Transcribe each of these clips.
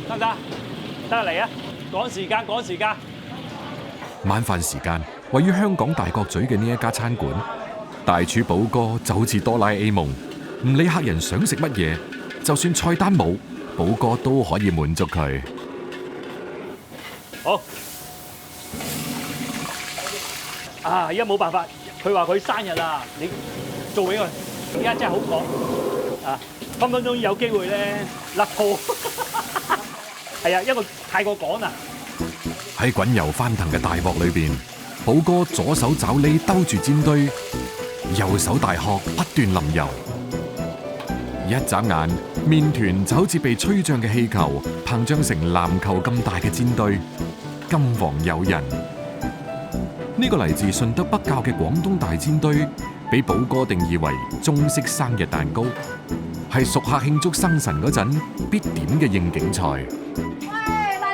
得唔得？得嚟啊！趕時間，趕時間。晚飯時間，位於香港大角咀嘅呢一家餐館，大廚寶哥就好似哆啦 A 夢，唔理客人想食乜嘢，就算菜單冇，寶哥都可以滿足佢。好。啊！而家冇辦法，佢話佢生日啦，你做俾佢。而家真係好趕啊！分分鐘有機會咧甩鋪。係啊，因為太過趕啦。喺滾油翻騰嘅大鑊裏邊，寶哥左手爪呢兜住煎堆，右手大殼不斷淋油。一眨眼，麵團就好似被吹脹嘅氣球，膨脹成籃球咁大嘅煎堆，金黃誘人。呢個嚟自順德北滘嘅廣東大煎堆，俾寶哥定義為中式生日蛋糕，係熟客慶祝生辰嗰陣必點嘅應景菜。喂，嚟！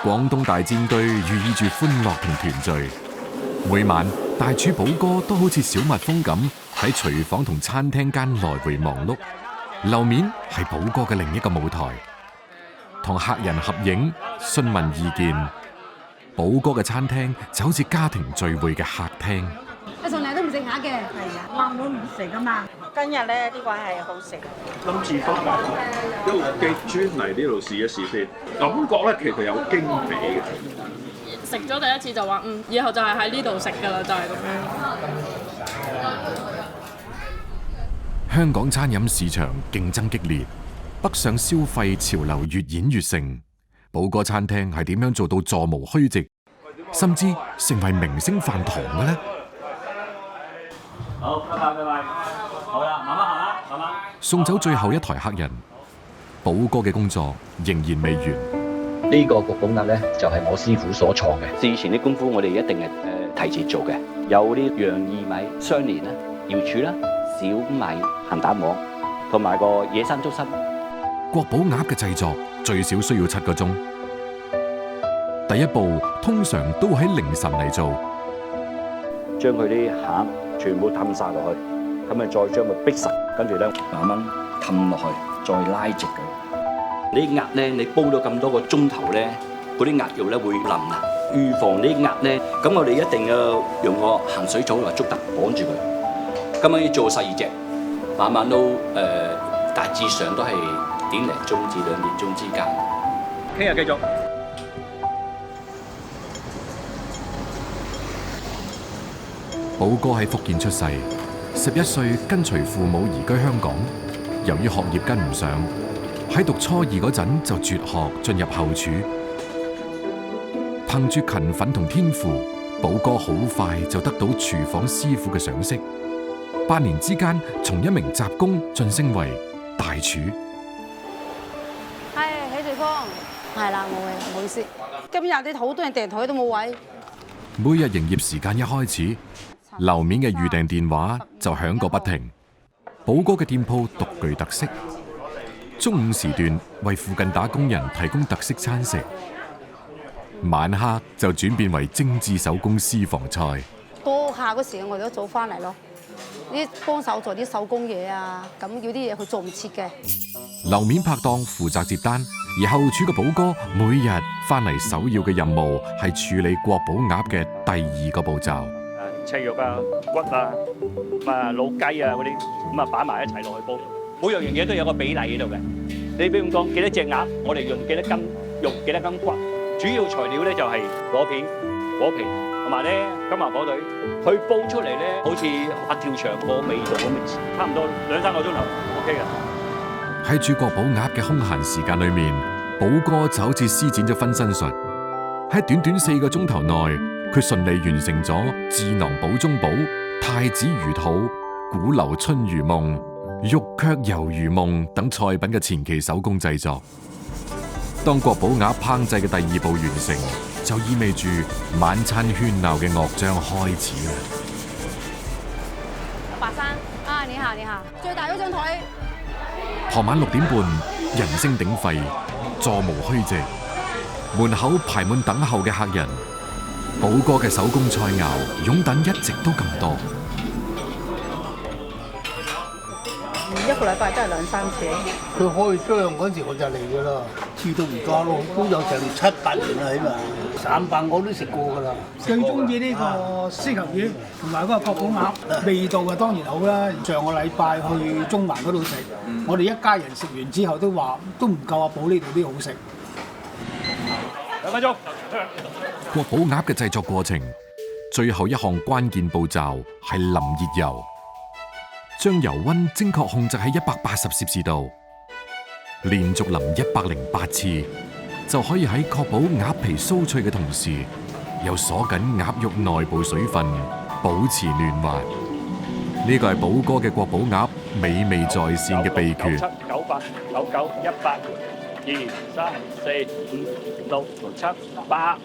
廣東大煎堆寓意住歡樂同團聚。每晚大廚寶哥都好似小蜜蜂咁喺廚房同餐廳間來回忙碌，樓面係寶哥嘅另一個舞台，同客人合影、詢問意見。寶哥嘅餐廳就好似家庭聚會嘅客廳。你從嚟都唔食鴨嘅，係啊，話我唔食噶嘛。今日咧呢個係好食。今次翻嚟一路記專嚟呢度試一試先，感覺咧其實有驚喜嘅。食咗第一次就話以後就係喺呢度食㗎啦，就係咁樣。香港餐飲市場競爭激烈，北上消費潮流越演越盛。寶哥餐廳係點樣做到座無虛席，甚至成為明星飯堂嘅呢？好，拜拜。好啦，慢慢行啦，慢慢。送走最後一台客人，寶哥嘅工作仍然未完。呢個焗寶鴨咧就係我師傅所創嘅。之前啲功夫我哋一定係提前做嘅，有啲洋薏米、雙蓮啦、瑤柱啦、小米、鹹蛋黃，同埋個野生竹笙。國寶鴨嘅製作最少需要7個鐘。第一步通常都喺凌晨嚟做，將佢啲餡全部氹晒落去，咁咪再將佢逼實，跟住咧慢慢氹落去，再拉直佢。你啲鴨咧，你煲咗咁多個鐘頭咧，嗰啲鴨肉咧會腍啊。預防啲鴨咧，咁我哋一定要用個鹹水草同埋竹藤綁住佢。咁樣要做12隻，晚晚都大致上都係1點鐘至2點鐘之間。聽日繼續。寶哥喺福建出世，11歲跟隨父母移居香港。由於學業跟唔上，喺讀初2嗰陣就輟學進入後廚。憑住勤奮同天賦，寶哥好快就得到廚房師傅嘅賞識。8年之間，從一名雜工晉升為大廚。係許瑞芳，係啦，冇嘢，唔好意思。今日啲好多人訂台都冇位。每日營業時間一開始，樓面嘅預訂電話就響個不停。寶哥嘅店鋪獨具特色，中午時段為附近打工人提供特色餐食，晚黑就轉變為精緻手工私房菜。多客嗰時我哋都早翻嚟咯，啲幫手做啲手工嘢啊，咁要啲嘢佢做唔切嘅。樓面拍檔負責接單，而後廚嘅寶哥每日翻嚟首要嘅任務係處理國寶鴨嘅第2個步驟。赤肉啊、骨啊、老雞啊嗰啲，咁啊擺埋一齊落去煲。每樣嘢都有個比例喺度嘅。你比如講幾多隻鴨，我哋用幾多斤肉、幾多斤骨。主要材料咧就係螺片、果皮同埋咧金華火腿。佢煲出嚟咧，好似佛跳牆個味道咁，差唔多2-3個鐘頭 OK 嘅。喺煮國寶鴨嘅空閒時間裏面，寶哥就好似施展咗分身術。喺短短4個鐘頭內，佢順利完成咗智囊寶中寶、太子魚肚、鼓樓春如夢、玉卻猶如夢等菜品嘅前期手工製作。當國寶鴨烹製嘅第2步完成，就意味住晚餐喧鬧嘅樂章開始啦。白生啊，你好，你好，最大嗰張台。傍晚6點半，人聲鼎沸，座無虛席，門口排滿等候嘅客人。寶哥嘅手工菜肴擁躉一直都咁多。一個禮拜都係2、3次。佢開張嗰時我就嚟㗎啦，至到而家咯，都有成7、8年啦，起碼。散飯我都食過㗎啦。最中意呢個獅球魚同埋嗰個國寶鴨，味道啊當然好啦。上個禮拜去中環嗰度食，我哋一家人食完之後都話都唔夠阿寶呢度啲好食。2分鐘。國寶鴨嘅製作過程，最後一項關鍵步驟係淋熱油，將油溫精確控制喺180攝氏度，連續淋108次，就可以喺確保鴨皮酥脆嘅同時，又鎖緊鴨肉內部水分，保持嫩滑。呢個係寶哥嘅國寶鴨美味在線嘅秘訣。97、98、99、100、2、3、4、5、6、7、8，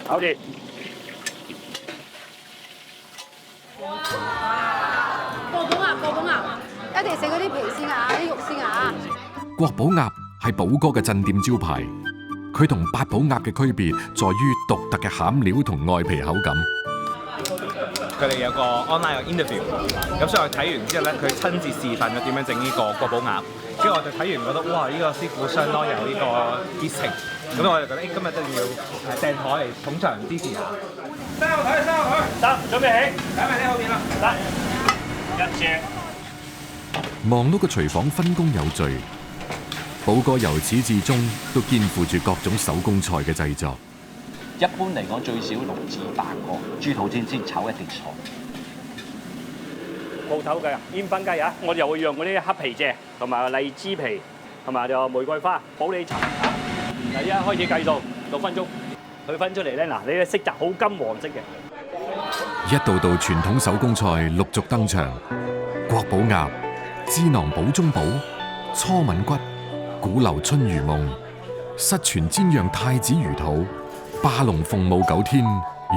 搞掂。國寶鴨，一定食嗰啲皮先啊，啲肉先啊。國寶鴨係寶哥嘅鎮店招牌，佢同八寶鴨嘅區別在於獨特嘅餡料同外皮口感。佢哋有個 online 嘅 interview，咁所以我睇完之後咧，佢親自示範咗點樣整呢個國寶鴨，跟住我就睇完覺得哇，呢個師傅相當有呢個熱情，咁我就覺得今日都要訂台嚟捧場支持下。三號台，得，準備起，擺埋呢後面啦，得，一隻。忙碌嘅廚房分工有序，寶哥由始至終都肩負住各種手工菜嘅製作。一般嚟講最少6至8個豬肚先炒一碟菜。鋪頭嘅煙燻雞啊，我就會用嗰啲黑皮蔗同埋荔枝皮同埋就玫瑰花、普洱茶。嗱，一開始計數6分鐘，佢分出嚟咧，嗱，你嘅色澤好金黃色嘅。一道道傳統手工菜陸續登場，國寶鴨、智囊寶中寶、初吻骨、鼓樓春魚夢、失傳煎釀太子魚肚、霸龍鳳舞9天、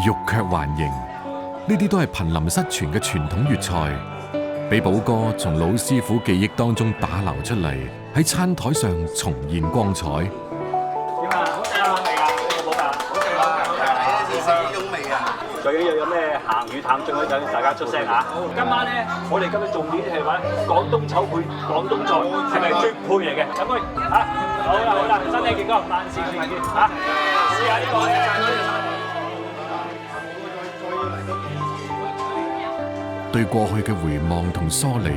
玉卻還形，呢啲都係瀕臨失傳嘅傳統粵菜，俾寶哥從老師傅記憶當中打撈出嚟，喺餐台上重現光彩。點啊？好正啊！味啊！呢個寶鴨，好正啊！第一次食呢種味啊！最緊要有咩鹹魚淡醬嗰陣，大家出聲嚇。今晚咧，我哋今日重點係話廣東炒配廣東菜，係咪絕配嚟嘅？飲杯嚇！好啦好啦，身體健康，萬事如意嚇！試下呢個咧。對過去嘅回望同梳理，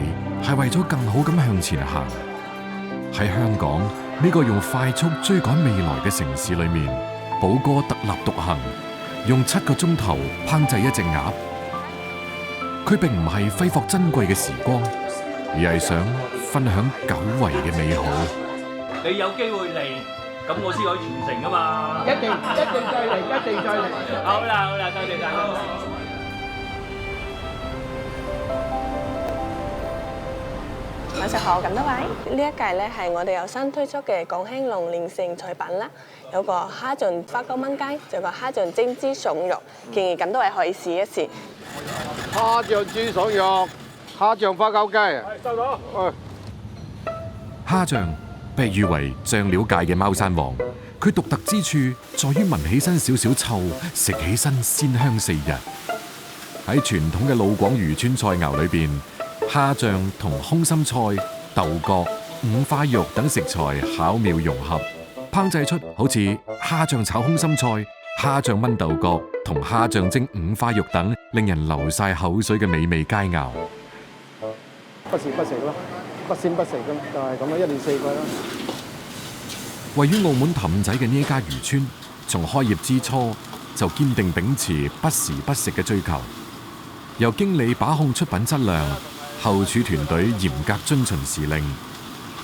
係為咗更好咁向前行。喺香港呢個用快速追趕未來嘅城市裏面，寶哥特立獨行，用7個鐘頭烹製一隻鴨。佢並唔係揮霍珍貴嘅時光，而係想分享久違嘅美好。你有機會嚟，咁我先可以傳承㗎嘛！一定再嚟，一定再嚟。好啦好啦，多謝大家。晚上好，咁多位。呢一屆咧係我哋有新推出嘅港興龍年盛菜品啦，有個蝦醬花膠炆雞，仲有個蝦醬蒸豬爽肉，建議咁多位可以試一試。蝦醬豬爽肉、蝦醬花膠雞。收到。蝦醬被譽為醬料界嘅貓山王，佢獨特之處在於聞起身少少臭，食起身鮮香4日。喺傳統嘅老廣漁村菜肴裏邊，蝦醬同空心菜、豆角、五花肉等食材巧妙融合，烹製出好似蝦醬炒空心菜、蝦醬炆豆角同蝦醬蒸五花肉等令人流晒口水嘅美味佳肴。不時不食咯，不鮮不食咁，就係咁啦，1年4季啦。位於澳門氹仔嘅呢家漁村，從開業之初就堅定秉持不時不食嘅追求，由經理把控出品質量，後廚團隊嚴格遵循時令，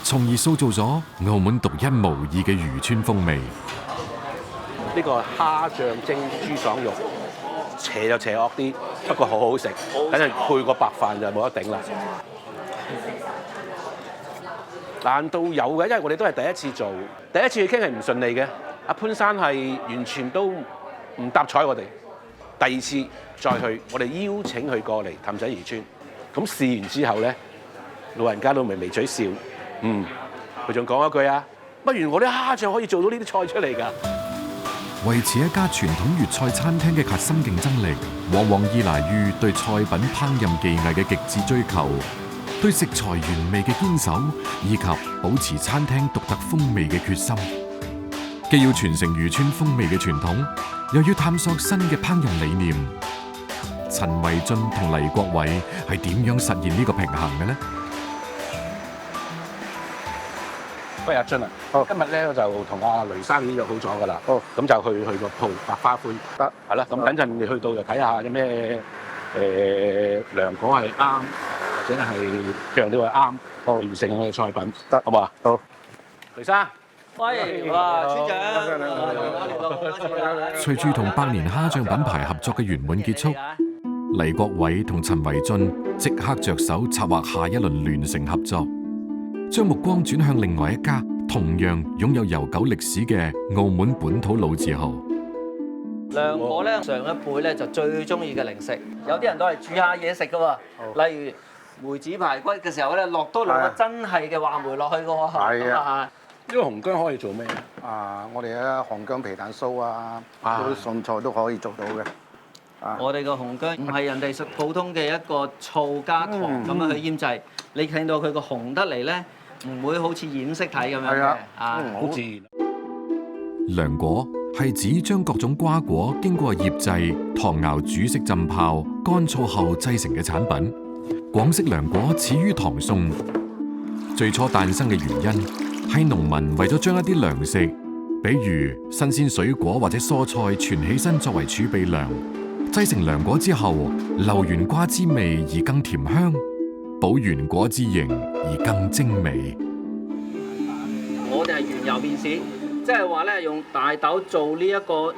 從而塑造咗澳門獨一無二嘅漁村風味。呢個蝦醬蒸豬爽肉，邪就邪惡啲，不過好好食，等陣配個白飯就冇得頂啦。難度有嘅，因為我哋都係第一次做，第一次去傾係唔順利嘅。阿潘生係完全都唔搭睬我哋。第二次再去，我哋邀請佢過嚟氹仔漁村。咁試完之後咧，老人家都微微嘴笑，佢仲講一句啊，不如我啲蝦醬可以做到呢啲菜出嚟㗎。維持一家傳統粵菜餐廳嘅核心競爭力，往往依賴於對菜品烹飪技藝嘅極致追求，對食材原味嘅堅守，以及保持餐廳獨特風味嘅決心。既要傳承漁村風味嘅傳統，又要探索新嘅烹飪理念。陳維俊同黎國偉係點樣實現呢個平衡嘅呢？喂，阿俊啊，今日咧就同阿雷生約好咗噶啦。咁就去個鋪白花灰。得。係啦，咁等陣你去到就睇下有咩涼果係啱，或者係醬料係啱，完成我嘅菜品。得，好唔好啊？好。雷生。喂，哇，村長。隨住同百年蝦醬品牌合作嘅圓滿結束，黎國偉同陳維俊即刻着手策劃下一輪聯城合作。將目光轉向另外一家同樣擁有悠久歷史嘅澳門本土老字號。涼果咧，上一輩咧就最中意嘅零食，有啲人都係煮下嘢食噶喎。例如梅子排骨嘅時候咧，落多兩個真係嘅話梅落去噶喎。係啊，呢個紅薑可以做咩啊？我哋嘅紅薑皮蛋酥啊，嗰啲餸菜都可以做到嘅。我哋個紅薑唔係人哋普通嘅一個醋加糖咁樣去醃製，你睇到佢個紅得嚟咧，唔會好似染色體咁樣嘅，好自然。涼果係指將各種瓜果經過醃製、糖熬、煮色、浸泡、乾燥後製成嘅產品。廣式涼果始於唐宋，最初誕生嘅原因係農民為咗將一啲糧食，比如新鮮水果或者蔬菜存起身作為儲備糧。製成涼果之後，留原瓜之味而更甜香，保原果之形而更精美。我哋係原油面試，即係話咧用大豆做呢一個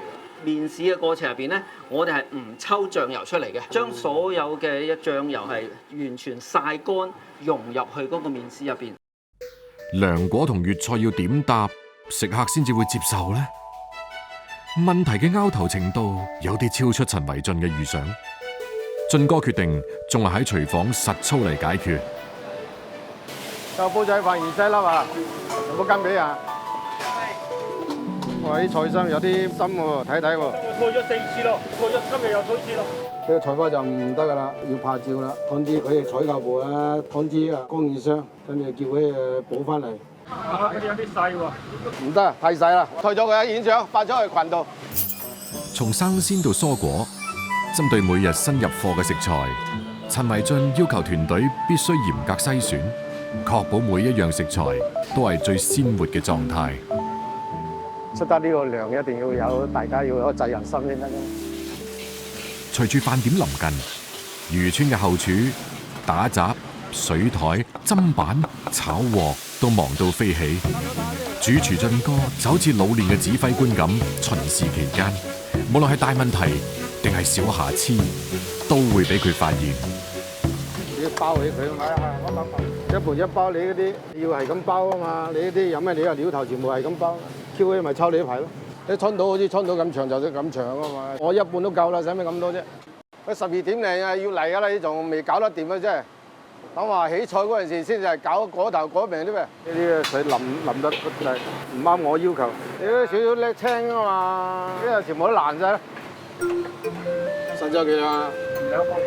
面試嘅過程入邊咧，我哋係唔抽醬油出嚟嘅，將所有嘅醬油係完全曬乾，融入去嗰個面試入邊。涼果同粵菜要點搭，食客先至會接受呢？問題嘅拗頭程度有啲超出陳維俊嘅預想，俊哥決定仲係喺廚房實操嚟解決。就煲仔飯芫茜粒啊，有冇羹俾啊？哇！啲菜心有啲深喎，睇睇喎。過咗4次咯，過咗今日又4次咯。呢個菜花就唔得噶啦，要拍照啦。通知佢哋採購部啊，通知啊供應商，跟住叫佢補翻嚟。有啲細喎，唔得，太細啦，退咗佢啊！影相發咗去群度。從生鮮到蔬果，針對每日新入貨嘅食材，陳維俊要求團隊必須嚴格篩選，確保每一樣食材都係最鮮活嘅狀態。出得呢個量一定要有，大家要有責任心先得。隨住飯點臨近，漁村嘅後廚打雜、水台、砧板、炒鑊都忙到飛起。主廚俊哥就好似老練嘅指揮官咁，巡視期間，無論係大問題定係小瑕疵，都會俾佢發現。你要包起佢，一盤一包，你嗰啲要係咁包啊嘛！你呢啲有咩料啊？料頭全部係咁包，Q A 咪抽你一排咯。你沖到好似沖到咁長就咁長啊嘛！我一半都夠啦，使咩咁多啫？佢12點零啊要嚟噶啦，你仲未搞得掂啊啫！等話起菜嗰陣時先至係搞嗰頭嗰邊啲咩？呢啲水淋得唔啱我要求。你都少少叻青啊嘛，呢個全部都爛晒啦。新咗幾啊？2煲。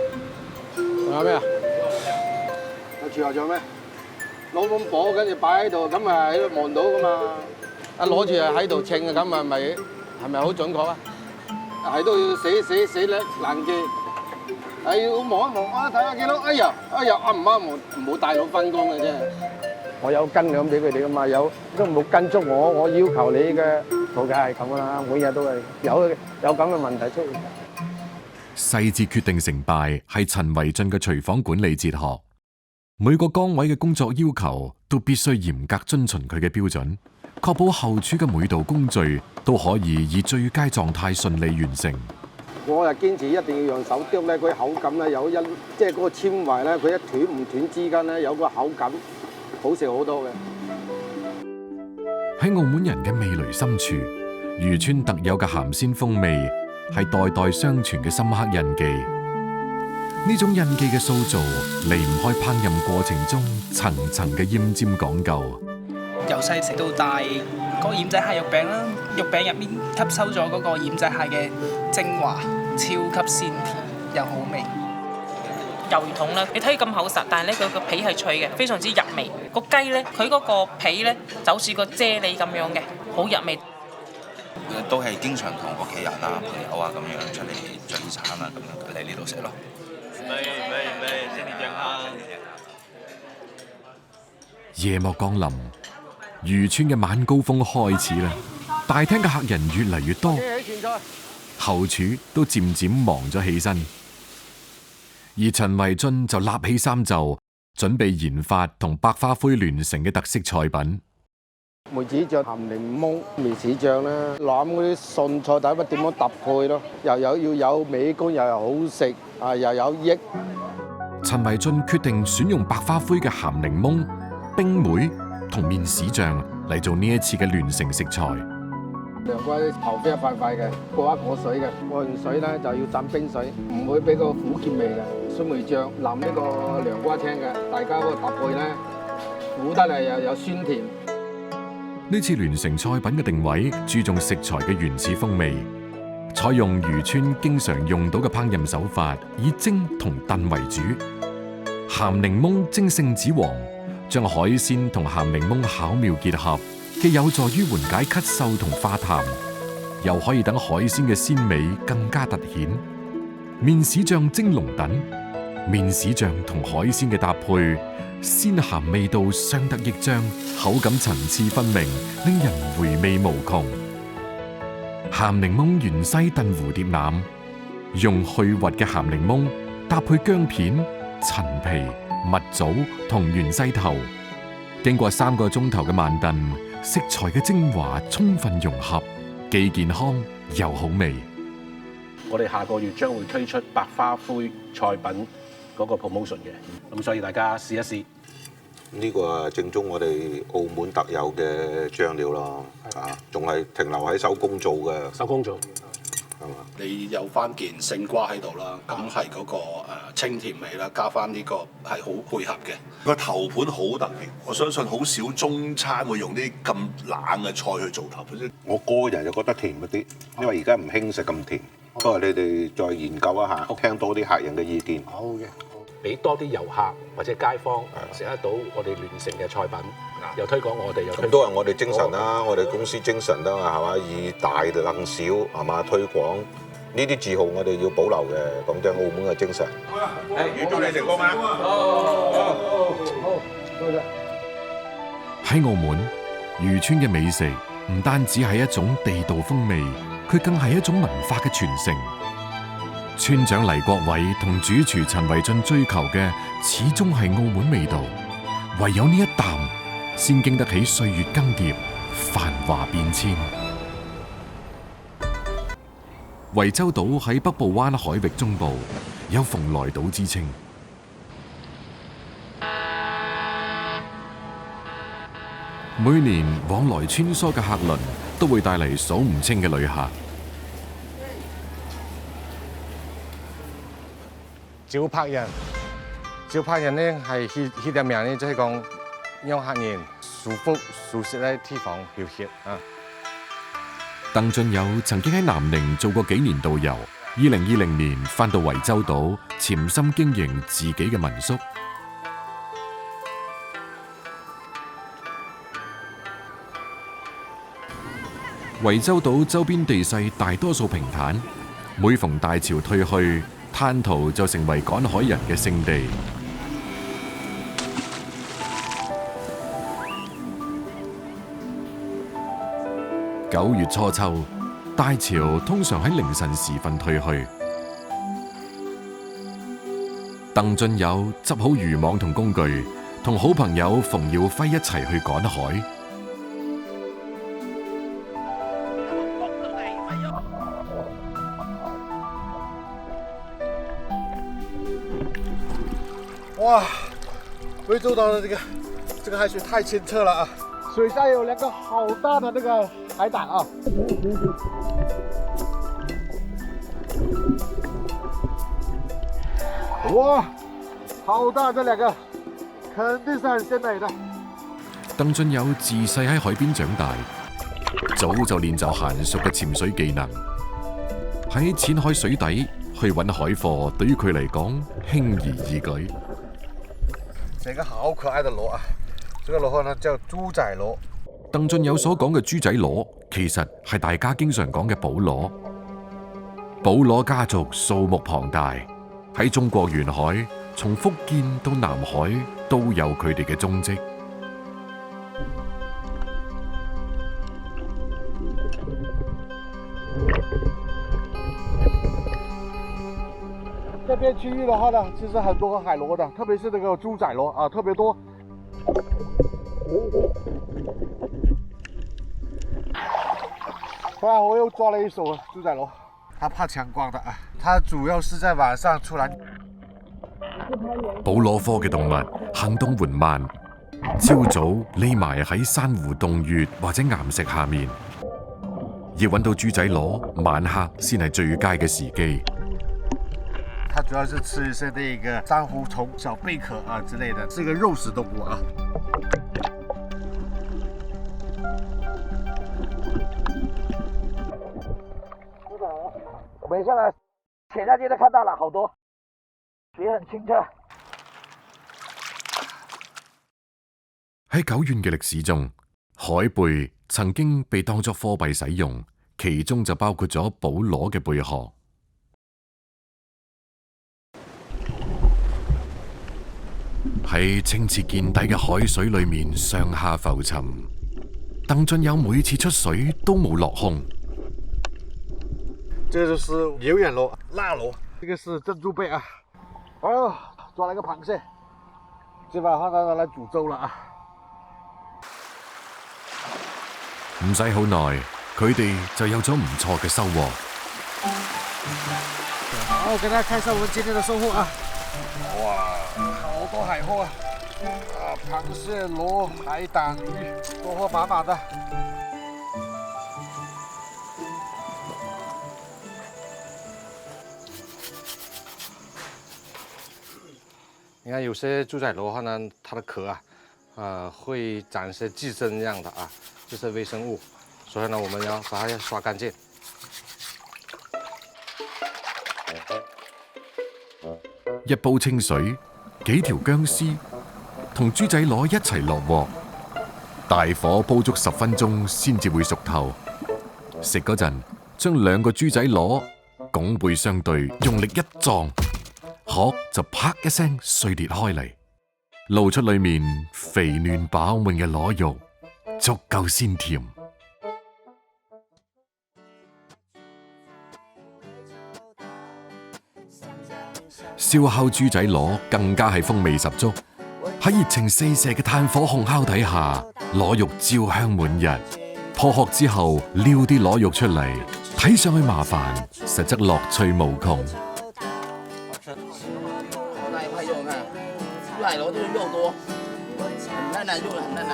仲有咩啊？有廚餘仲有咩？攞碗火跟住擺喺度，咁啊喺度望到噶嘛。一攞住喺度稱啊，咁啊係咪好準確啊？係都要死叻難記。係要望一望啊，睇下幾多？哎呀，啱唔啱？唔好大佬分工嘅啫。我有跟咁俾佢哋噶嘛，有都冇跟足我要求你嘅圖價係咁噶啦，每日都係有咁嘅問題出現。細節決定成敗係陳維俊嘅廚房管理哲學，每個崗位嘅工作要求都必須嚴格遵循佢嘅標準，確保後廚嘅每道工序都可以以最佳狀態順利完成。我就堅持一定要用手剁咧，佢口感咧有即係嗰個纖維咧，佢一斷唔斷之間咧有個口感，好食好多嘅。喺澳門人嘅味蕾深處，漁村特有嘅鹹鮮風味係代代相傳嘅深刻印記。呢種印記嘅塑造離唔開烹飪過程中層層嘅奄尖講究。由細食到大，個奄仔蟹肉餅啦。肉餅入面吸收咗嗰個鹽仔蟹嘅精華，超級鮮甜又好味。魷魚筒咧，你睇佢咁厚實，但係咧佢個皮係脆嘅，非常之入味。個雞咧，佢嗰個皮咧就好似個啫喱咁樣嘅，好入味。都係經常同屋企人啊、朋友啊咁樣出嚟聚餐啊，咁樣嚟呢度食咯。夜幕降臨，漁村嘅晚高峰開始啦。大廳嘅客人越嚟越多，後廚都漸漸忙咗起身。而陳維俊就立起衫袖，準備研發同百花灰聯成嘅特色菜品。梅子醬、鹹檸檬、麵豉醬啦，攬嗰啲餸菜睇乜點樣搭配咯，又要有美觀，又好食，又有益。陳維俊決定選用百花灰嘅鹹檸檬、冰梅同麵豉醬嚟做呢一次嘅聯成食材。涼瓜頭啡一塊塊嘅，過一過水嘅，過完水咧就要浸冰水，唔會俾個苦澀味嘅。酸梅醬淋呢個涼瓜青嘅，大家嗰個搭配咧苦得嚟又有酸甜。呢次聯成菜品嘅定位注重食材嘅原始風味，採用漁村經常用到嘅烹飪手法，以蒸同燉為主。鹹檸檬蒸聖子黃，將海鮮同鹹檸檬巧妙結合，既有助於緩解咳嗽同化痰，又可以等海鮮嘅鮮味更加突顯。麵豉醬蒸龍躉，麵豉醬同海鮮嘅搭配，鮮鹹味道相得益彰，口感層次分明，令人回味無窮。鹹檸檬芫茜燉蝴蝶腩，用去核嘅鹹檸檬搭配薑片、陳皮、蜜棗同芫茜頭，經過3個鐘頭嘅慢燉，食材嘅精華充分融合，既健康又好味。我哋下個月將會推出百花灰菜品嗰個 promotion 嘅，咁所以大家試一試。呢個係正宗我哋澳門特有嘅醬料咯，仲係停留喺手工做嘅。手工做，係嘛？你有翻件勝瓜喺度啦，咁係嗰個清甜味啦，加翻呢個係好配合嘅。個頭盤好特別，我相信好少中餐會用啲咁冷嘅菜去做頭盤。我個人就覺得甜一啲，因為而家唔興食咁甜。不過你哋再研究一下，聽多啲客人嘅意見。好嘅。俾多啲遊客或者街坊食得到我哋聯成嘅菜品，又推廣我哋，又推廣都係我哋精神啦，我哋公司精神啦，係嘛？以大能小係嘛推廣呢啲字號，我哋要保留嘅。講真，澳門嘅精神。預祝你成功啊！好，多謝。喺澳門，漁村嘅美食唔單止係一種地道風味，佢更係一種文化嘅傳承。村長黎國偉同主廚陳維俊追求嘅始終係澳門味道，唯有呢一啖，先經得起歲月更迭、繁華變遷。惠州島喺北部灣海域中部，有蓬萊島之稱。每年往來穿梭嘅客輪都會帶嚟數唔清嘅旅客。招客人，招客人咧係佢嘅名咧，即係講讓客人舒服舒適喺地方休息啊。鄧俊友曾經喺南寧做過幾年導遊，2020年返到惠州島，潛心經營自己嘅民宿。惠州島周邊地勢大多數平坦，每逢大潮退去，灘塗就成為趕海人嘅聖地。9月初秋，大潮通常喺凌晨時分退去。鄧俊友執好漁網同工具，同好朋友馮耀輝一齊去趕海。哇！惠州島的這個海水太清澈了啊！水下有2個好大的那個海膽啊！哇，好大這2個，肯定是很鮮美的。鄧俊友自細喺海邊長大，早就練就嫻熟嘅潛水技能。喺淺海水底去揾海貨，對於佢嚟講輕而易舉。這個好可愛的螺啊！這個螺呢叫豬仔螺。鄧俊友所講嘅豬仔螺，其實係大家經常講嘅寶螺。寶螺家族數目龐大，喺中國沿海，從福建到南海都有佢哋嘅蹤跡。這邊區域的話呢，其實很多海螺的，特別是這個豬仔螺啊，特別多。後來我又抓了一手豬仔螺，它怕強光的啊，它主要是在晚上出來。寶螺科嘅動物行動緩慢，朝早匿埋喺珊瑚洞穴或者岩石下面，要揾到豬仔螺，晚黑先係最佳嘅時機。它主要是吃一些那個珊瑚蟲、小貝殼啊之類的，是一個肉食動物啊。尾下來潛下去都看到了好多，水很清澈。喺久遠嘅歷史中，海貝曾經被當作貨幣使用，其中就包括咗寶螺嘅貝殼。喺清澈見底嘅海水裏面上下浮沉，鄧俊友每次出水都冇落空。這個就是有眼螺、臘螺，這個是珍珠貝啊。哦，抓了個螃蟹，這把話拿來煮粥了啊。唔使好耐，佢哋就有咗唔錯嘅收穫。好，給大家看一下我們今天的收穫啊！哇，好多海貨啊！螃蟹、螺、海膽、魚，收穫滿滿的。你看有些豬仔螺的話呢，它的殼啊，會長一些寄生一樣的啊，就是微生物，所以呢，我們要把它刷乾淨。一煲清水，幾條薑絲同豬仔螺一齊落鑊，大火煲足10分鐘先至會熟透。食嗰陣，將2個豬仔螺拱背相對，用力一撞，殼就啪一聲碎裂開嚟，露出裏面肥嫩飽滿嘅螺肉，足夠鮮甜。燒烤豬仔螺更加係風味十足，喺熱情四射嘅炭火烘烤底下，螺肉焦香滿溢。破殼之後撩啲螺肉出嚟，睇上去麻煩，實則樂趣無窮。那一塊肉看，豬海螺就是肉多，很嫩肉很嫩。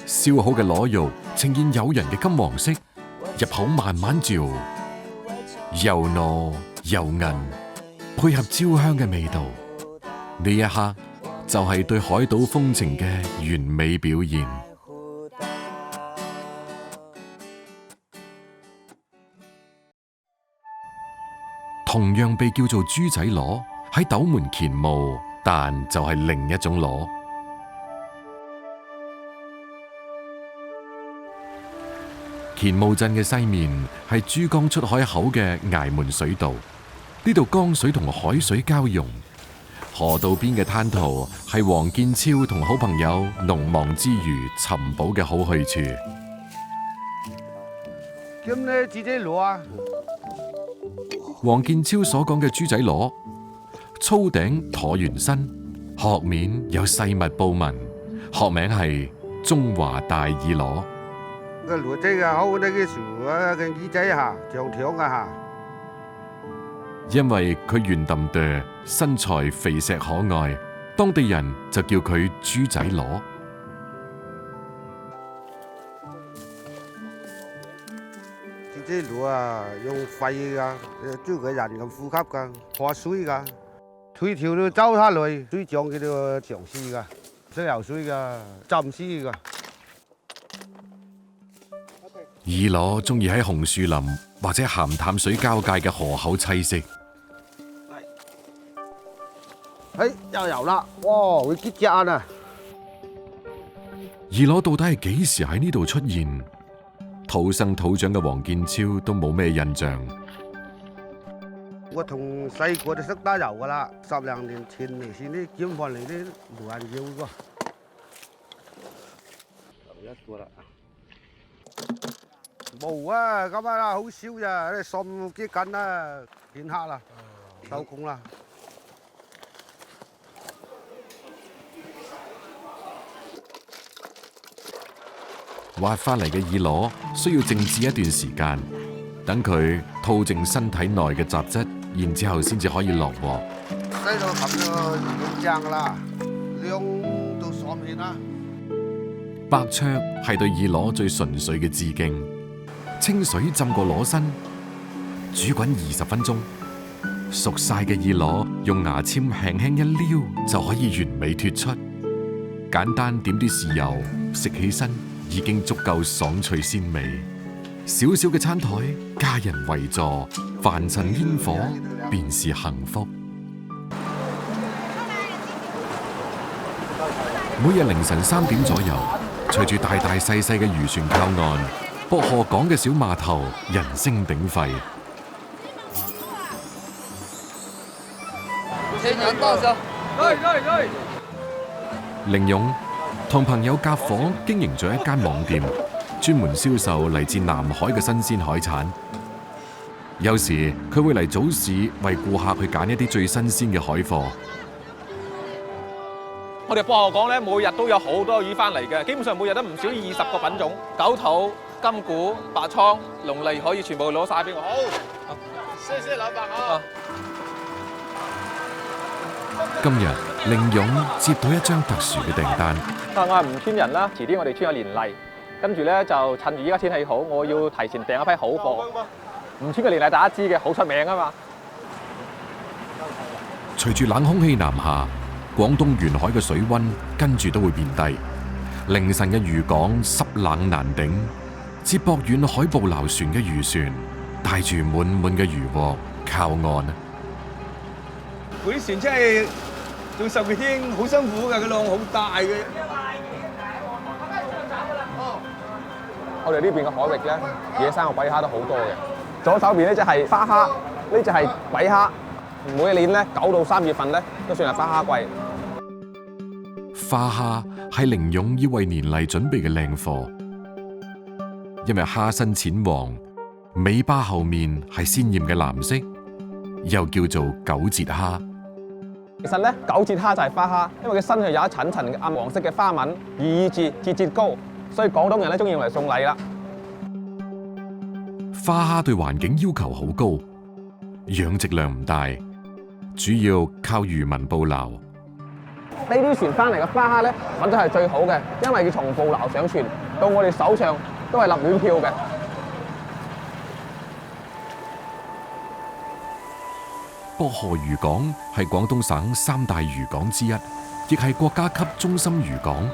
燒好嘅螺肉呈現誘人嘅金黃色，入口慢慢嚼，又糯又韌，配合焦香嘅味道，呢一刻就係對海島風情嘅完美表現。同樣被叫做豬仔螺，喺斗門乾務，但就係另一種螺。乾務鎮嘅西面係珠江出海口嘅崖門水道，呢度江水同海水交融。河道邊嘅灘塗係黃建超同好朋友農忙之餘尋寶嘅好去處。咁呢豬仔螺啊？黃建超所講嘅豬仔螺，粗頂橢圓身，殼面有細密布紋，學名係中華大耳螺。個螺仔啊，好呢個樹啊，個耳仔嚇，長長啊嚇。因為佢圓揼哚，身材肥碩可愛，當地人就叫佢豬仔螺。豬仔螺啊，用肺噶，做個人咁呼吸噶，喝水噶，腿條都走下來，水漲佢都長絲噶，水游水噶，浸絲噶。耳螺中意喺紅樹林或者鹹淡水交界嘅河口棲息。又有啦！哇，會結痂啊！耳螺到底係幾時喺呢度出現？土生土長嘅黃建超都冇咩印象。我從細個就識得游噶啦，10零年前嚟先啲撿翻嚟啲冇人要㗎。一個啦。冇啊，咁啊好少咋，啲餸幾緊啦，片刻啦，收工啦。挖翻嚟嘅耳螺需要靜置一段時間，等佢吐淨身體內嘅雜質，然之後先至可以落鑊。呢度咁就咁正啦，靚到上面啦。白灼係對耳螺最純粹嘅致敬。清水浸過螺身，煮滾20分鐘，熟晒嘅耳螺用牙籤輕輕一撩就可以完美脫出。簡單點啲豉油，食起身已經足夠爽脆鮮美。小小嘅餐台，家人圍坐，飯塵煙火，便是幸福。每日凌晨3點左右，隨住大大細細嘅漁船靠岸，博賀港嘅小碼頭人聲鼎沸。凌勇同朋友夾伙經營咗一間網店，專門銷售嚟自南海嘅新鮮海產。有時佢會嚟早市為顧客去揀一啲最新鮮嘅海貨。我哋博賀港咧，每日都有好多魚翻嚟嘅，基本上每日都唔少20個品種，九肚、金股、白鯧、龍脷可以全部攞晒俾我。好，謝謝老闆啊！今日凌勇接到一張特殊嘅訂單。我係吳村人啦，遲啲我哋村有年例，跟住咧就趁住依家天氣好，我要提前訂一批好貨。吳村嘅年例大家知嘅，好出名啊嘛。隨住冷空氣南下，廣東沿海嘅水溫跟住都會變低，凌晨嘅漁港濕冷難頂，接駁遠海捕撈船嘅漁船帶住滿滿嘅漁獲靠岸。嗰啲船真係做10幾天好辛苦㗎，個浪好大嘅。我哋呢邊嘅海域咧，野生嘅鬼蝦都好多嘅。左手邊咧就係花蝦，呢就係鬼蝦。每一年咧9到3月份咧，都算係花蝦季。花蝦係凌勇要為年例準備嘅靚貨，因為蝦身淺黃，尾巴後面係鮮豔嘅藍色，又叫做九節蝦。其實咧，九節蝦就係花蝦，因為佢身上有一層層嘅暗黃色嘅花紋，寓意節節高，所以廣東人咧中意用嚟送禮啦。花蝦對環境要求好高，養殖量唔大，主要靠漁民捕撈。呢啲船翻嚟嘅花蝦咧，品質係最好嘅，因為佢從捕撈上船到我哋手上都係立亂漂嘅。博賀漁港係廣東省3大漁港之一，亦係國家級中心漁港。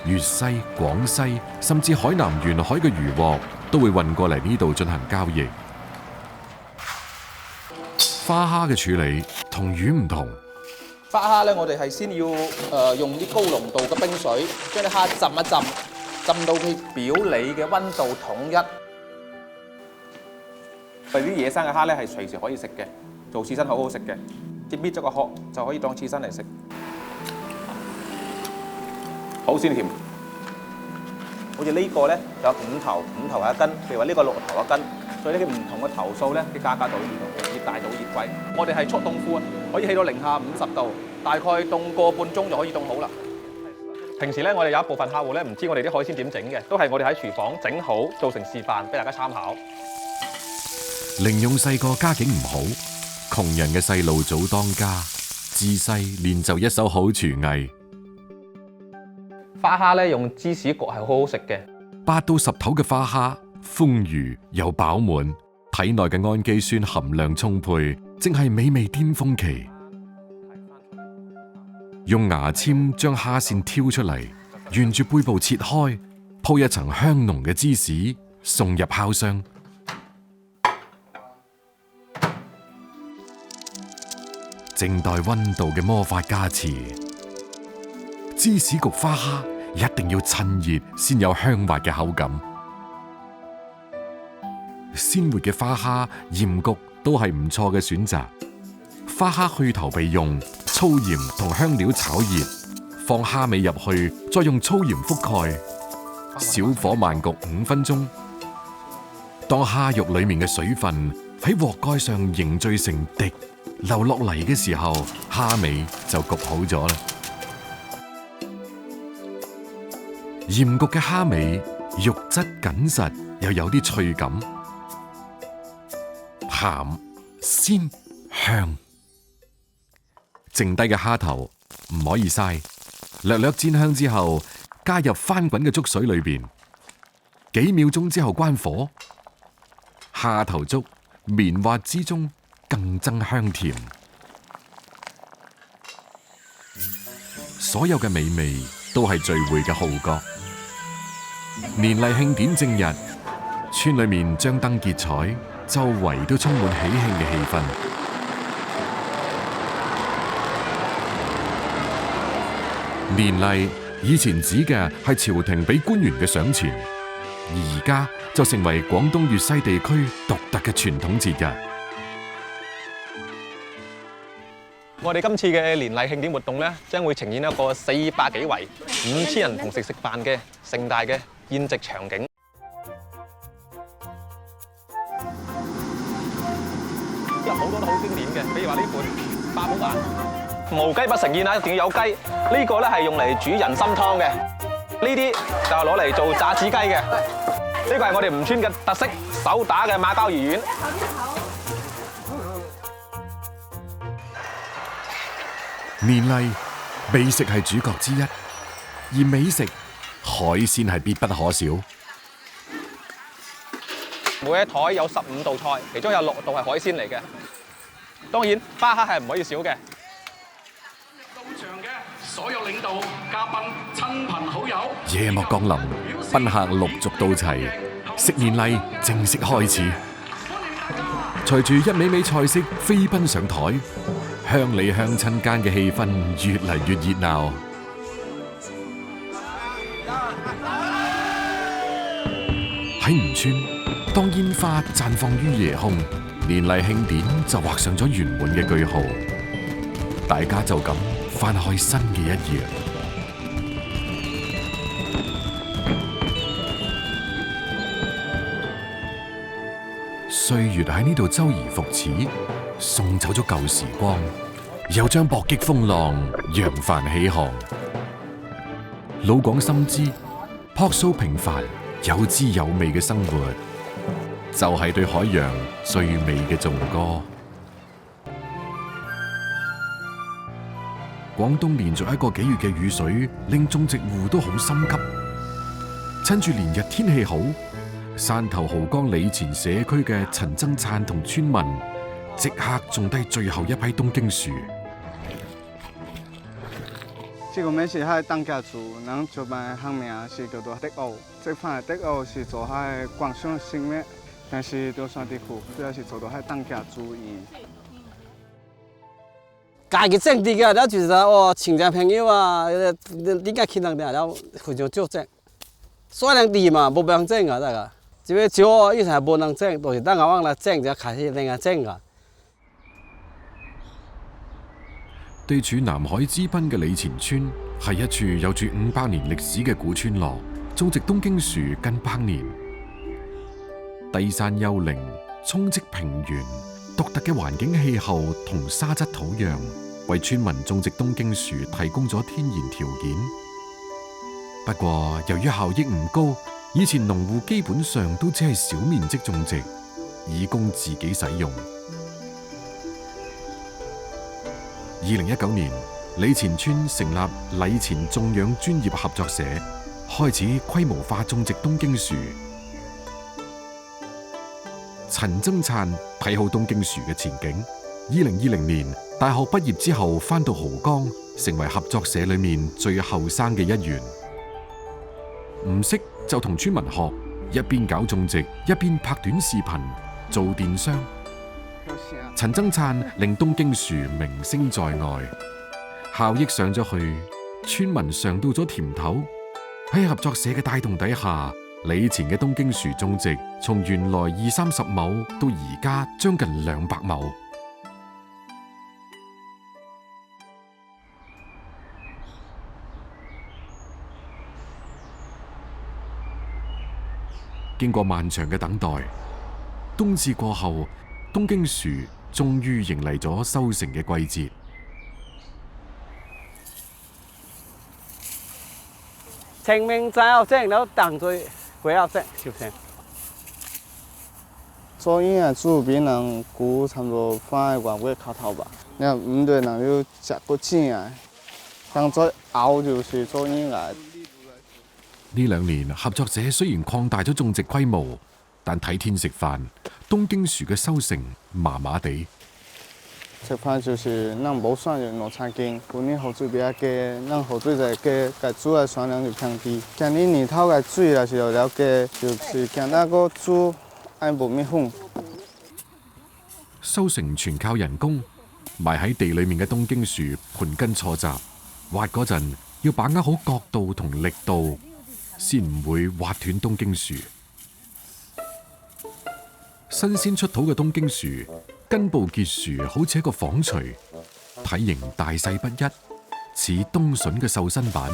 粵西、廣西甚至海南沿海嘅漁獲都會運過嚟呢度進行交易。花蝦嘅處理同魚唔同。花蝦咧，我哋係先要用啲高濃度嘅冰水，將啲蝦浸一浸，浸到佢表裏嘅溫度統一。我哋啲野生嘅蝦咧係隨時可以食嘅，做刺身好好食嘅，即搣咗個殼就可以當刺身嚟食，好鮮甜。好似呢個咧有5頭係1斤，譬如話呢個6頭1斤，所以呢啲唔同嘅頭數咧，啲價格就會唔同，越大就會越貴。我哋係速凍庫，可以起到零下50度，大概凍個半鐘就可以凍好啦。平時咧，我哋有一部分客戶咧唔知我哋啲海鮮點整嘅，都係我哋喺廚房整好，做成示範俾大家參考。凌勇細個家境唔好，窮人嘅細路早當家，自細練就一手好廚藝。花蝦咧用芝士焗係好好食嘅。8到10頭嘅花蝦，豐腴又飽滿，體內嘅氨基酸含量充沛，正係美味巔峰期。用牙籤將蝦線挑出嚟，沿住背部切開，鋪一層香濃嘅芝士，送入烤箱。靜待溫度嘅魔法加持，芝士焗花蝦一定要趁熱先有香滑嘅口感。鮮活嘅花蝦鹽焗都係唔錯嘅選擇。花蝦去頭備用，粗鹽同香料炒熱，放蝦尾入去，再用粗鹽覆蓋，小火慢焗5分鐘。當蝦肉裡面嘅水分喺鑊蓋上凝聚成滴流落嚟嘅時候，蝦尾就焗好咗啦。鹽焗嘅蝦尾肉質緊實，又有啲脆感，鹹鮮香。剩低嘅蝦頭唔可以嘥，略略煎香之後，加入翻滾嘅粥水裏邊，幾秒鐘之後關火。蝦頭粥綿滑之中更增香甜，所有嘅美味都係聚會嘅號角。年例慶典正日，村裏面張燈結彩，周圍都充滿喜慶嘅氣氛。年例以前指嘅係朝廷俾官員嘅賞錢，而家就成為廣東粵西地區獨特嘅傳統節日。我哋今次嘅年例慶典活動咧，將會呈現一個400幾圍、5000人同食飯嘅盛大嘅宴席場景。有好多都好經典嘅，比如話呢款八寶飯，無雞不成宴啊，一定要有雞。呢個咧係用嚟煮人參湯嘅，呢啲就係攞嚟做炸子雞嘅。呢個係我哋吳村嘅特色手打嘅馬鮫魚丸。年例美食係主角之一，而美食海鮮係必不可少。每一枱有15道菜，其中有6道係海鮮嚟嘅。當然花蝦係唔可以少嘅。到場嘅所有領導、嘉賓、親朋好友，夜幕降臨，賓客陸續到齊，食年例正式開始。隨住一味味菜式飛奔上枱，鄉里鄉親間嘅氣氛越嚟越熱鬧。喺吳村，當煙花綻放於夜空，年例慶典就畫上咗圓滿嘅句號。大家就咁翻開新嘅一頁。歲月喺呢度周而復始，送走咗舊時光，又將搏擊風浪揚帆起航。老廣深知樸素平凡、有滋有味嘅生活，就係對海洋最美嘅頌歌。廣東連續1個幾月嘅雨水，令種植戶都好心急。趁住連日天氣好，汕頭蠔江里前社區嘅陳增燦同村民即刻種低最後一批東京樹。這個我們是喺當家族，能做埋行名是叫做德奧。這塊德奧是做喺廣上性命，但是都算啲苦，主要是做到喺當家族而。家己種啲嘅，然後就是哦，親戚朋友啊，點解見人哋，然後佢就做種，數量啲嘛，冇人種啊，得個。只要少，以前係冇人種，到時等我往嚟種就開始另外種噶。地處南海之濱嘅里前村，係一處有住500年歷史嘅古村落，種植東京樹近100年。低山丘陵，沖積平原，獨特嘅環境氣候同沙質土壤，為村民種植東京樹提供咗天然條件。不過，由於效益唔高，以前農戶基本上都只係小面積種植，以供自己使用。2019年，里前村成立里前種養專業合作社，開始規模化種植東京樹。陳增燦睇好東京樹嘅前景。2020年大學畢業之後，返到蠔江，成為合作社裏面最後生嘅一員。唔識就同村民學，一邊搞種植，一邊拍短視頻做電商。陳增燦令東京樹名聲在外，效益上咗去，村民嘗到咗甜頭。喺合作社嘅帶動底下，李前嘅東京樹種植從原來20-30畝到而家將近200畝。經過漫長嘅等待，冬至過後，東京樹終於迎嚟咗收成嘅季節。清明節後正，然後當最鬼後正，就先。做營養煮比人估差唔多放喺1個月頭吧。你看唔對人要食個錢啊，當做熬就是做營養。呢2年合作社雖然擴大咗種植規模，但睇天食飯，東京樹嘅收成麻麻地。食飯就是咱冇算就農產金，今年雨水比較低，咱雨水就低，個煮嘅產量就偏低。今年年頭嘅水也是有了低，就是今那個煮按無咩風。收成全靠人工，埋喺地裏面嘅東京樹盤根錯雜，挖嗰陣要把握好角度同力度，先唔會挖斷東京樹。新鮮出土嘅東京樹根部結樹好似一個紡錘，體型大細不一，似冬筍嘅瘦身版。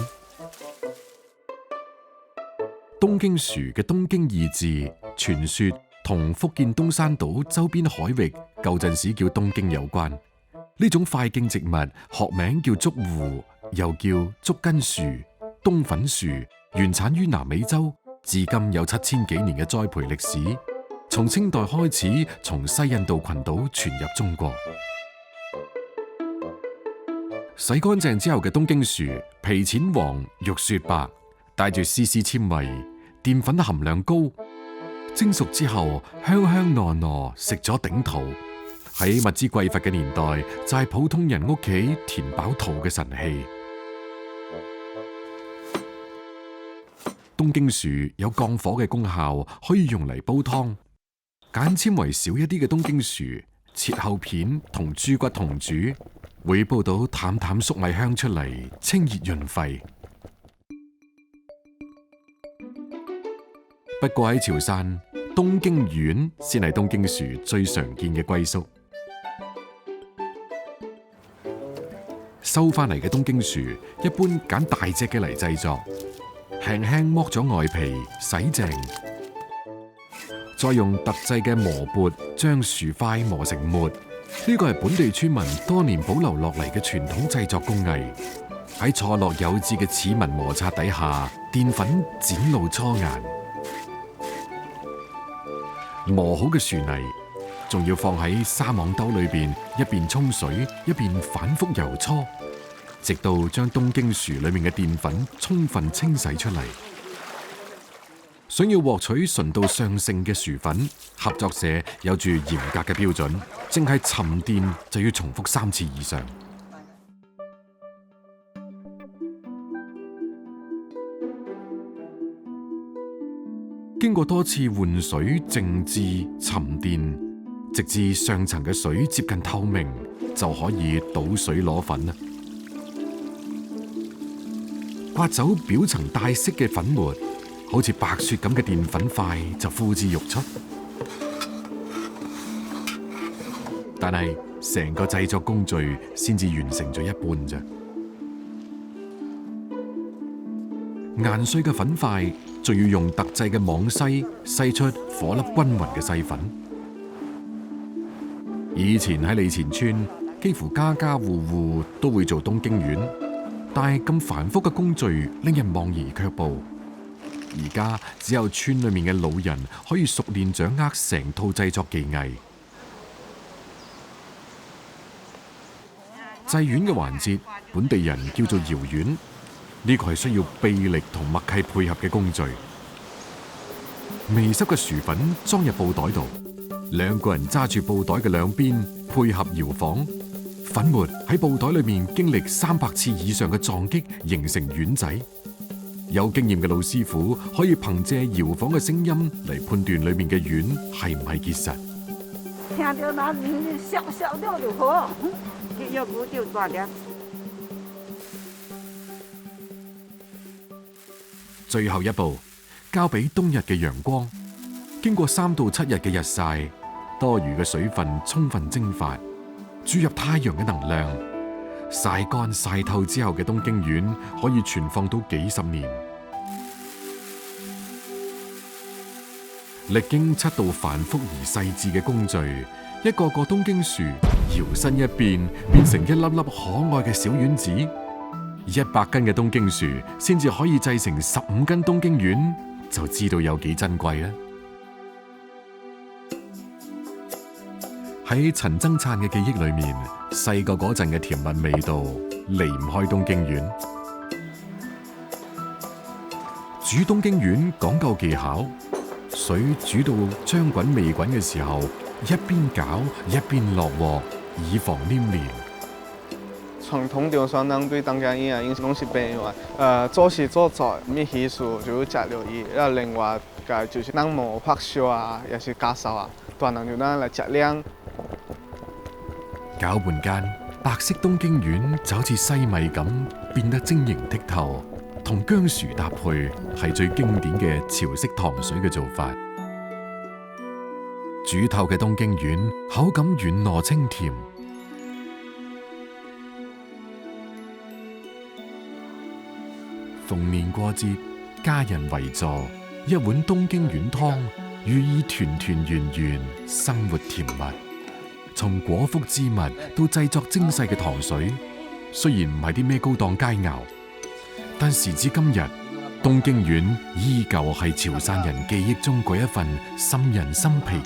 東京樹嘅東京二字，傳說同福建東山島周邊海域舊陣時叫東京有關。呢種塊莖植物學名叫竹戶，又叫竹根樹、冬粉樹，原產於南美洲，至今有7000幾年嘅栽培歷史。從清代開始，從西印度群島傳入中國。洗乾淨之後嘅東京樹皮淺黃，肉雪白，帶住絲絲纖維，澱粉含量高。蒸熟之後香香糯糯，食咗頂肚。喺物資匱乏嘅年代，就係普通人屋企填飽肚嘅神器。東京樹有降火嘅功效，可以用嚟煲湯。鹼纖維少一啲嘅東京樹，切厚片同豬骨同煮，會煲到淡淡粟米香出嚟，清熱潤肺。不過喺潮汕，東京丸先係東京樹最常見嘅歸宿。收翻嚟嘅東京樹，一般揀大隻嘅嚟製作，輕輕剝咗外皮，洗淨。再用特製嘅磨缽將樹塊磨成末，呢個係本地村民多年保留落嚟嘅傳統製作工藝。喺錯落有致嘅齒紋摩擦底下，澱粉展露初顏。磨好嘅樹泥仲要放喺沙網兜裏邊，一邊沖水，一邊反覆揉搓，直到將東京樹裏面嘅澱粉充分清洗出嚟。想要獲取純度上乘嘅薯粉，合作社有住嚴格嘅標準，淨係沉澱就要重複3次以上。經過多次換水、靜置、沉澱，直至上層嘅水接近透明，就可以倒水攞粉啦。刮走表層帶色嘅粉末，好似白雪咁嘅澱粉塊就呼之欲出。但係成個製作工序先至完成咗一半啫。研碎嘅粉塊，仲要用特製嘅網篩篩出顆粒均勻嘅細粉。以前喺利前村，幾乎家家戶戶都會做東京丸，但係咁繁複嘅工序令人望而卻步。而家只有村裏面嘅老人可以熟練掌握成套製作技藝。製丸嘅環節，本地人叫做搖丸。呢個係需要臂力同默契配合嘅工序。微濕嘅薯粉裝入布袋度，2個人揸住布袋嘅兩邊，配合搖晃，粉末喺布袋裏面經歷300次以上嘅撞擊，形成丸仔。有經驗嘅老師傅可以憑借搖晃嘅聲音嚟判斷裏面嘅丸係唔係結實。聽到那小小的就好，要不就抓點。最後一步，交俾冬日嘅陽光，經過3到7日嘅日曬，多餘嘅水分充分蒸發，注入太陽嘅能量，曬乾曬透之後嘅東京丸可以存放到幾十年。歷經7道繁複而細緻嘅工序，一個個東京樹搖身一變，變成一粒粒可愛嘅小丸子。100斤嘅東京樹先至可以製成15斤東京丸，就知道有幾珍貴啦。喺陳增燦嘅記憶裏面，細個嗰陣嘅甜蜜味道離唔開東京丸。煮東京丸講究技巧，水煮到將滾未滾嘅時候，一邊攪一邊落鑊，以防黏連。傳統中山人對當家人啊，應該是變話，做事做菜咩藝術就要加留意，然後另外嘅就是人無拍燒啊，也是家手啊，大人就咱來食量。攪拌間，白色東京丸就好似西米咁變得晶瑩剔透，同薑薯搭配係最經典嘅潮式糖水嘅做法。煮透嘅東京丸口感軟糯清甜。逢年過節，家人圍坐，一碗東京丸湯，寓意團團圓圓，生活甜蜜。從果腹之物到製作精細嘅糖水，雖然唔係啲咩高檔佳肴，但時至今日，東京丸依舊係潮汕人記憶中嗰一份沁人心脾